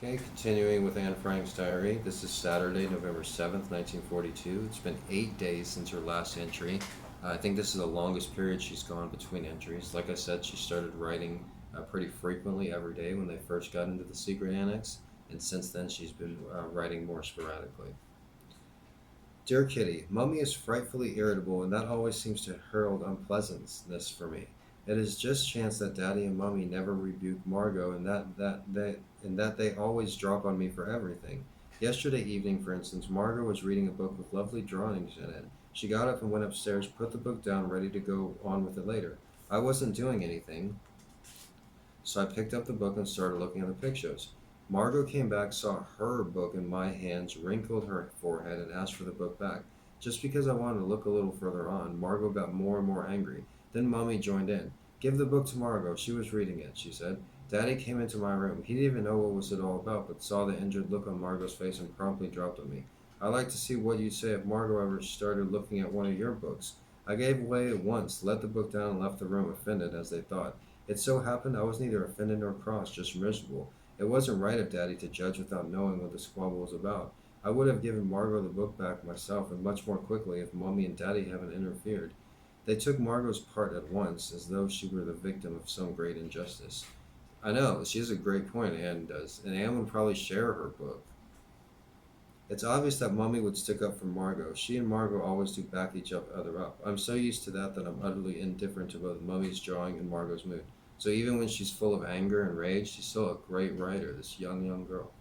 Okay, continuing with Anne Frank's diary. This is Saturday, November 7th, 1942. It's been 8 days since her last entry. I think this is the longest period she's gone between entries. Like I said, she started writing pretty frequently every day when they first got into the secret annex, and since then she's been writing more sporadically. Dear Kitty, Mummy is frightfully irritable, and that always seems to herald unpleasantness for me. It is just chance that Daddy and Mummy never rebuke Margot, and that they always drop on me for everything. Yesterday evening, for instance, Margot was reading a book with lovely drawings in it. She got up and went upstairs, put the book down, ready to go on with it later. I wasn't doing anything, so I picked up the book and started looking at the pictures. Margot came back, saw her book in my hands, wrinkled her forehead, and asked for the book back. Just because I wanted to look a little further on, Margot got more and more angry. Then Mummy joined in. Give the book to Margot. She was reading it, she said. Daddy came into my room. He didn't even know what was it all about, but saw the injured look on Margot's face and promptly dropped on me. I'd like to see what you'd say if Margot ever started looking at one of your books. I gave way at once, let the book down, and left the room, offended, as they thought. It so happened I was neither offended nor cross, just miserable. It wasn't right of Daddy to judge without knowing what the squabble was about. I would have given Margot the book back myself, and much more quickly, if Mummy and Daddy hadn't interfered. They took Margot's part at once, as though she were the victim of some great injustice. I know, she has a great point, Anne does, and Anne would probably share her book. It's obvious that Mummy would stick up for Margot. She and Margot always do back each other up. I'm so used to that I'm utterly indifferent to both Mummy's drawing and Margot's mood. So even when she's full of anger and rage, she's still a great writer, this young girl.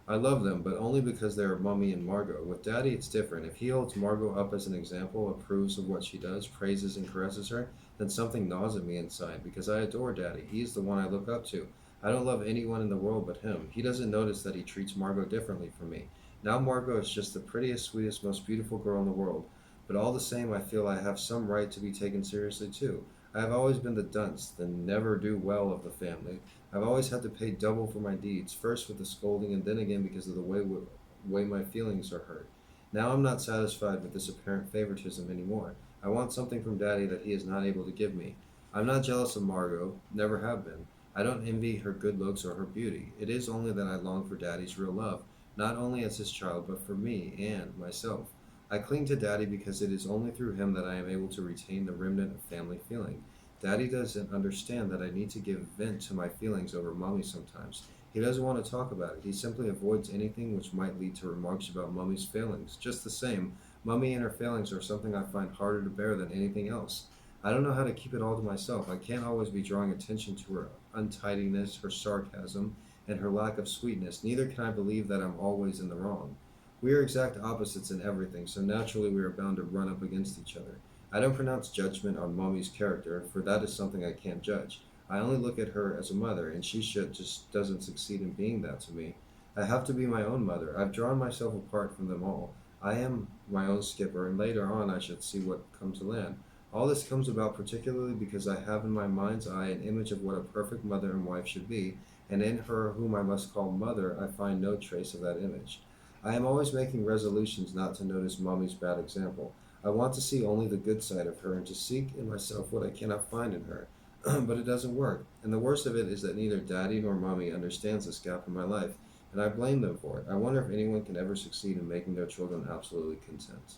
I love them, but only because they are Mummy and Margot. With Daddy, it's different. If he holds Margot up as an example, approves of what she does, praises and caresses her, then something gnaws at me inside, because I adore Daddy. He is the one I look up to. I don't love anyone in the world but him. He doesn't notice that he treats Margot differently from me. Now Margot is just the prettiest, sweetest, most beautiful girl in the world. But all the same, I feel I have some right to be taken seriously too. I have always been the dunce, the never do well of the family. I've always had to pay double for my deeds, first with the scolding and then again because of the way my feelings are hurt. Now I'm not satisfied with this apparent favoritism anymore. I want something from Daddy that he is not able to give me. I'm not jealous of Margot, never have been. I don't envy her good looks or her beauty. It is only that I long for Daddy's real love, not only as his child, but for me and myself. I cling to Daddy because it is only through him that I am able to retain the remnant of family feeling. Daddy doesn't understand that I need to give vent to my feelings over Mummy sometimes. He doesn't want to talk about it. He simply avoids anything which might lead to remarks about Mummy's failings. Just the same, Mummy and her failings are something I find harder to bear than anything else. I don't know how to keep it all to myself. I can't always be drawing attention to her untidiness, her sarcasm, and her lack of sweetness. Neither can I believe that I'm always in the wrong. We are exact opposites in everything, so naturally we are bound to run up against each other. I don't pronounce judgment on Mummy's character, for that is something I can't judge. I only look at her as a mother, and she just doesn't succeed in being that to me. I have to be my own mother. I've drawn myself apart from them all. I am my own skipper, and later on I shall see what comes to land. All this comes about particularly because I have in my mind's eye an image of what a perfect mother and wife should be, and in her whom I must call mother I find no trace of that image. I am always making resolutions not to notice Mummy's bad example. I want to see only the good side of her and to seek in myself what I cannot find in her. But it doesn't work. And the worst of it is that neither Daddy nor Mummy understands this gap in my life, and I blame them for it. I wonder if anyone can ever succeed in making their children absolutely content.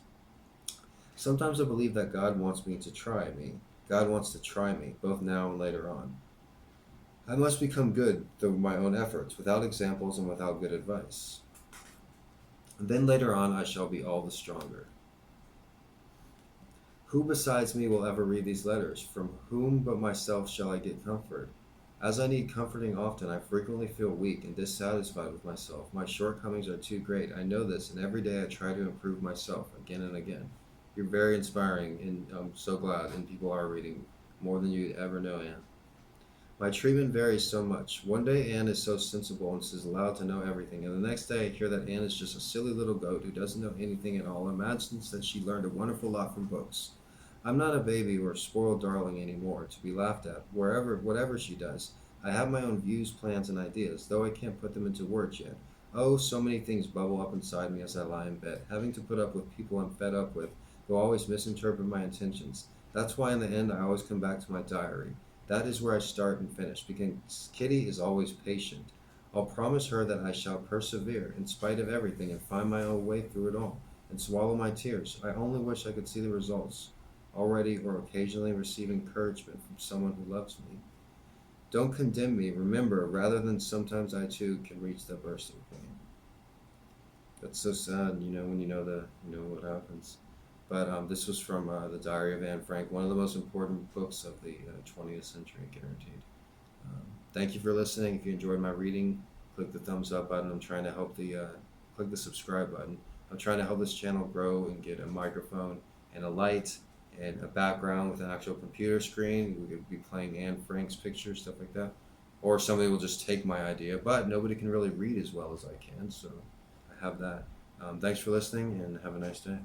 Sometimes I believe that God wants me to try me. God wants to try me, both now and later on. I must become good through my own efforts, without examples and without good advice. And then later on I shall be all the stronger. Who besides me will ever read these letters? From whom but myself shall I get comfort? As I need comforting often, I frequently feel weak and dissatisfied with myself. My shortcomings are too great. I know this, and every day I try to improve myself again and again. You're very inspiring, and I'm so glad, and people are reading more than you'd ever know, Anne. My treatment varies so much. One day Anne is so sensible and is allowed to know everything, and the next day I hear that Anne is just a silly little goat who doesn't know anything at all, imagines that she learned a wonderful lot from books. I'm not a baby or a spoiled darling anymore, to be laughed at, whatever she does. I have my own views, plans, and ideas, though I can't put them into words yet. Oh, so many things bubble up inside me as I lie in bed, having to put up with people I'm fed up with, who always misinterpret my intentions. That's why in the end I always come back to my diary. That is where I start and finish, because Kitty is always patient, I'll promise her that I shall persevere in spite of everything and find my own way through it all and swallow my tears. I only wish I could see the results, already or occasionally receive encouragement from someone who loves me. Don't condemn me. Remember, rather than sometimes I too can reach the bursting point. That's so sad, when what happens. But this was from the Diary of Anne Frank, one of the most important books of the 20th century, guaranteed. Thank you for listening. If you enjoyed my reading, click the thumbs up button. I'm trying to help click the subscribe button. I'm trying to help this channel grow and get a microphone and a light and a background with an actual computer screen. We could be playing Anne Frank's pictures, stuff like that. Or somebody will just take my idea, but nobody can really read as well as I can, so I have that. Thanks for listening and have a nice day.